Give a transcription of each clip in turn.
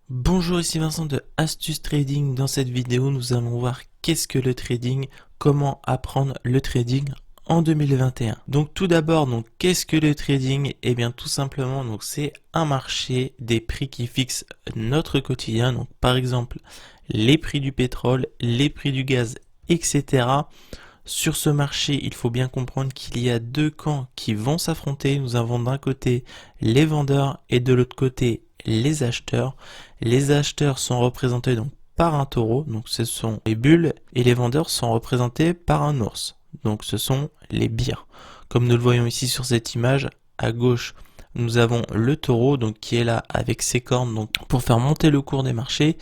Bonjour, ici Vincent de Astuce Trading. Dans cette vidéo, nous allons voir qu'est-ce que le trading, comment apprendre le trading en 2021. Donc tout d'abord, qu'est-ce que le trading? Eh bien tout simplement, c'est un marché des prix qui fixent notre quotidien. Donc par exemple, les prix du pétrole, les prix du gaz, etc. Sur ce marché, il faut bien comprendre qu'il y a deux camps qui vont s'affronter. Nous avons d'un côté les vendeurs et de l'autre côté les acheteurs. Les acheteurs sont représentés donc par un taureau, donc ce sont les bulles, et les vendeurs sont représentés par un ours, donc ce sont les bières. Comme nous le voyons ici sur cette image, à gauche, nous avons le taureau donc qui est là avec ses cornes donc pour faire monter le cours des marchés.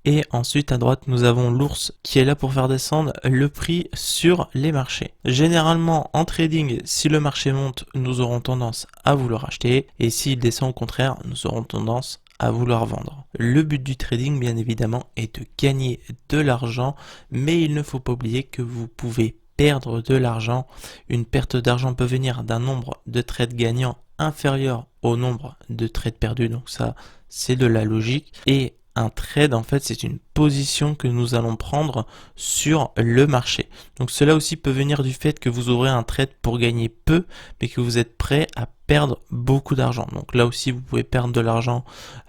Et ensuite à droite nous avons l'ours qui est là pour faire descendre le prix sur les marchés. Généralement en trading, si le marché monte, nous aurons tendance à vouloir acheter, et s'il descend au contraire, nous aurons tendance à vouloir vendre. Le but du trading bien évidemment est de gagner de l'argent, mais il ne faut pas oublier que vous pouvez perdre de l'argent. Une perte d'argent peut venir d'un nombre de trades gagnants inférieur au nombre de trades perdus, donc ça c'est de la logique. Et un trade, en fait, c'est une position que nous allons prendre sur le marché. Donc cela aussi peut venir du fait que vous aurez un trade pour gagner peu, mais que vous êtes prêt à perdre beaucoup d'argent. Donc là aussi, vous pouvez perdre de l'argent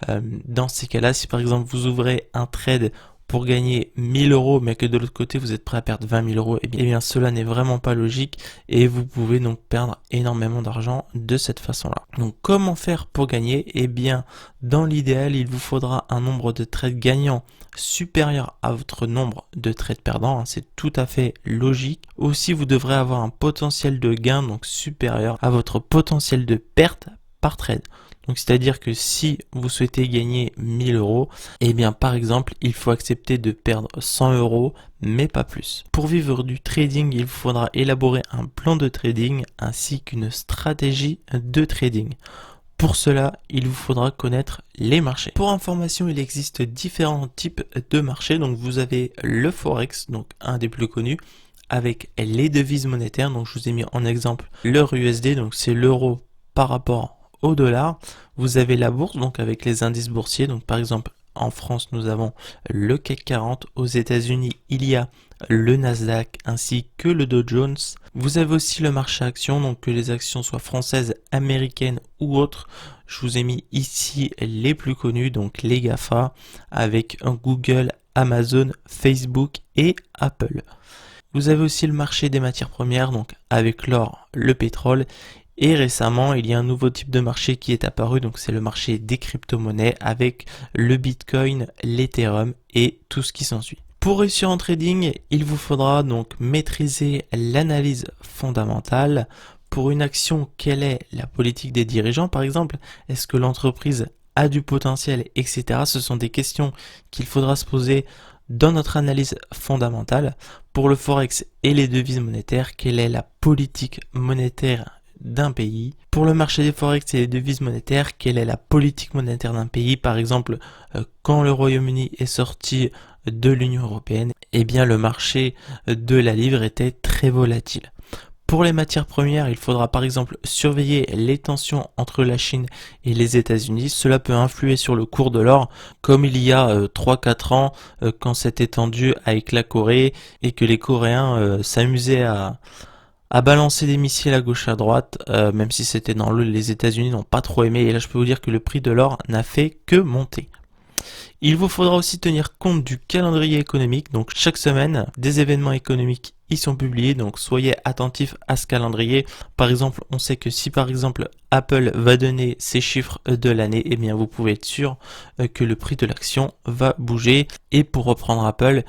dans ces cas-là. Si par exemple, vous ouvrez un trade pour gagner 1000 euros, mais que de l'autre côté, vous êtes prêt à perdre 20 000 euros, eh bien cela n'est vraiment pas logique et vous pouvez donc perdre énormément d'argent de cette façon-là. Donc comment faire pour gagner? Eh bien, dans l'idéal, il vous faudra un nombre de trades gagnants supérieur à votre nombre de trades perdants, c'est tout à fait logique. Aussi, vous devrez avoir un potentiel de gain donc supérieur à votre potentiel de perte par trade. Donc c'est-à-dire que si vous souhaitez gagner 1000 euros, eh bien par exemple, il faut accepter de perdre 100 euros, mais pas plus. Pour vivre du trading, il vous faudra élaborer un plan de trading ainsi qu'une stratégie de trading. Pour cela, il vous faudra connaître les marchés. Pour information, il existe différents types de marchés. Donc vous avez le Forex, donc un des plus connus, avec les devises monétaires. Donc je vous ai mis en exemple l'euro USD, donc c'est l'euro par rapport au dollar. Vous avez la bourse, donc avec les indices boursiers. Donc par exemple, en France, nous avons le CAC 40. Aux États-Unis, il y a le Nasdaq ainsi que le Dow Jones. Vous avez aussi le marché actions, donc que les actions soient françaises, américaines ou autres. Je vous ai mis ici les plus connus, donc les GAFA, avec Google, Amazon, Facebook et Apple. Vous avez aussi le marché des matières premières, donc avec l'or, le pétrole. Et récemment, il y a un nouveau type de marché qui est apparu, donc c'est le marché des crypto-monnaies avec le Bitcoin, l'Ethereum et tout ce qui s'ensuit. Pour réussir en trading, il vous faudra donc maîtriser l'analyse fondamentale. Pour une action, quelle est la politique des dirigeants par exemple? Est-ce que l'entreprise a du potentiel, etc. Ce sont des questions qu'il faudra se poser dans notre analyse fondamentale. Pour le Forex et les devises monétaires, quelle est la politique monétaire d'un pays? Pour le marché des forex et les devises monétaires, quelle est la politique monétaire d'un pays? Par exemple, quand le Royaume-Uni est sorti de l'Union européenne, eh bien le marché de la livre était très volatile. Pour les matières premières, il faudra par exemple surveiller les tensions entre la Chine et les États-Unis. Cela peut influer sur le cours de l'or, comme il y a 3-4 ans quand c'était tendu avec la Corée et que les Coréens s'amusaient à balancer des missiles à gauche à droite, même si c'était dans l'eau, les États-Unis n'ont pas trop aimé, et là je peux vous dire que le prix de l'or n'a fait que monter. Il vous faudra aussi tenir compte du calendrier économique, donc chaque semaine, des événements économiques y sont publiés, donc soyez attentifs à ce calendrier. Par exemple, on sait que si par exemple Apple va donner ses chiffres de l'année, eh bien vous pouvez être sûr que le prix de l'action va bouger. Et pour reprendre Apple,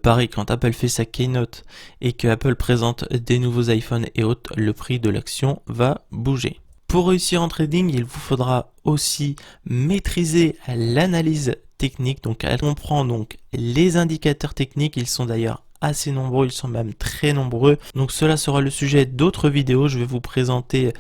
pareil, quand Apple fait sa keynote et que Apple présente des nouveaux iPhones et autres, le prix de l'action va bouger. Pour réussir en trading, il vous faudra aussi maîtriser l'analyse technique, donc elle comprend donc les indicateurs techniques, ils sont d'ailleurs assez nombreux, ils sont même très nombreux. Donc cela sera le sujet d'autres vidéos. Je vais vous présenter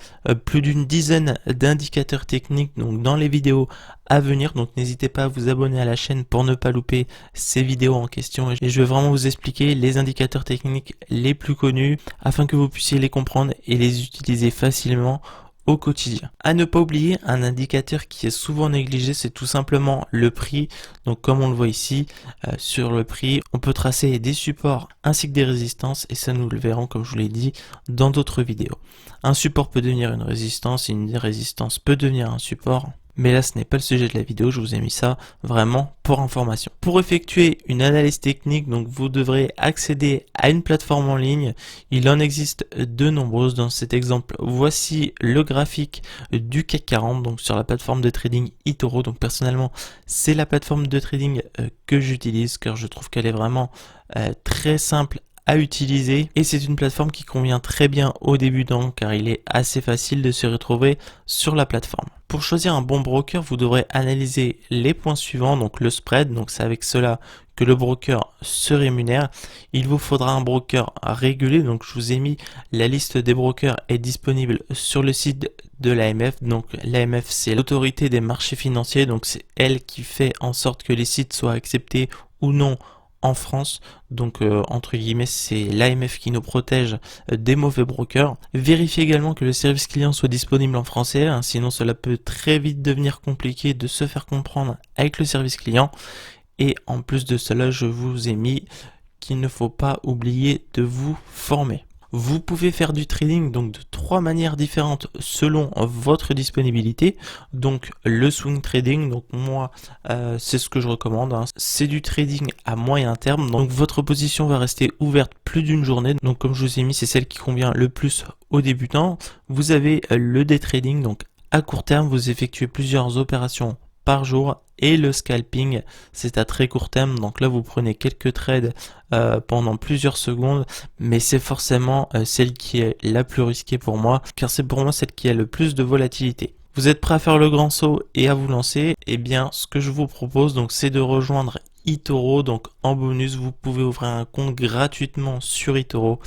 plus d'une dizaine d'indicateurs techniques donc dans les vidéos à venir. Donc n'hésitez pas à vous abonner à la chaîne pour ne pas louper ces vidéos en question. Et je vais vraiment vous expliquer les indicateurs techniques les plus connus afin que vous puissiez les comprendre et les utiliser facilement au quotidien. À ne pas oublier, un indicateur qui est souvent négligé, c'est tout simplement le prix. Donc comme on le voit ici, sur le prix, on peut tracer des supports ainsi que des résistances, et ça nous le verrons comme je vous l'ai dit dans d'autres vidéos. Un support peut devenir une résistance, et une résistance peut devenir un support. Mais là, ce n'est pas le sujet de la vidéo, je vous ai mis ça vraiment pour information. Pour effectuer une analyse technique, donc vous devrez accéder à une plateforme en ligne. Il en existe de nombreuses. Dans cet exemple, voici le graphique du CAC 40, donc sur la plateforme de trading eToro. Donc personnellement, c'est la plateforme de trading que j'utilise car je trouve qu'elle est vraiment très simple à utiliser, et c'est une plateforme qui convient très bien aux débutants car il est assez facile de se retrouver sur la plateforme. Pour choisir un bon broker, vous devrez analyser les points suivants, donc le spread, donc c'est avec cela que le broker se rémunère. Il vous faudra un broker régulier, donc je vous ai mis la liste des brokers est disponible sur le site de l'AMF. Donc l'AMF, c'est l'autorité des marchés financiers, donc c'est elle qui fait en sorte que les sites soient acceptés ou non en France. Donc entre guillemets, c'est l'AMF qui nous protège des mauvais brokers. Vérifiez également que le service client soit disponible en français, hein, sinon cela peut très vite devenir compliqué de se faire comprendre avec le service client. Et en plus de cela, je vous ai mis qu'il ne faut pas oublier de vous former. Vous pouvez faire du trading donc de 3 manières différentes selon votre disponibilité. Donc le swing trading, donc moi c'est ce que je recommande, hein. C'est du trading à moyen terme, donc votre position va rester ouverte plus d'une journée. Donc comme je vous ai mis, c'est celle qui convient le plus aux débutants. Vous avez le day trading, donc à court terme, vous effectuez plusieurs opérations par jour, et le scalping, c'est à très court terme. Donc là vous prenez quelques trades pendant plusieurs secondes, mais c'est forcément celle qui est la plus risquée pour moi, car c'est pour moi celle qui a le plus de volatilité. Vous êtes prêt à faire le grand saut et à vous lancer? Eh bien ce que je vous propose donc c'est de rejoindre eToro. Donc en bonus, vous pouvez ouvrir un compte gratuitement sur eToro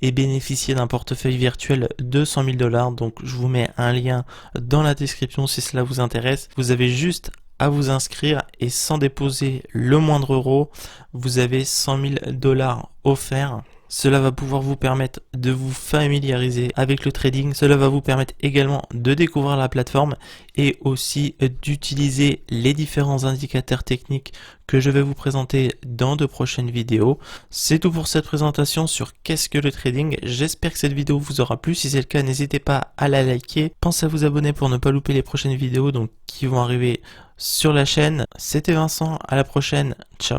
et bénéficier d'un portefeuille virtuel de 100 000 $. Donc je vous mets un lien dans la description si cela vous intéresse. Vous avez juste à vous inscrire et sans déposer le moindre euro, vous avez 100 000 $ offerts. Cela va pouvoir vous permettre de vous familiariser avec le trading. Cela va vous permettre également de découvrir la plateforme et aussi d'utiliser les différents indicateurs techniques que je vais vous présenter dans de prochaines vidéos. C'est tout pour cette présentation sur qu'est-ce que le trading. J'espère que cette vidéo vous aura plu. Si c'est le cas, n'hésitez pas à la liker. Pensez à vous abonner pour ne pas louper les prochaines vidéos donc qui vont arriver sur la chaîne. C'était Vincent, à la prochaine. Ciao.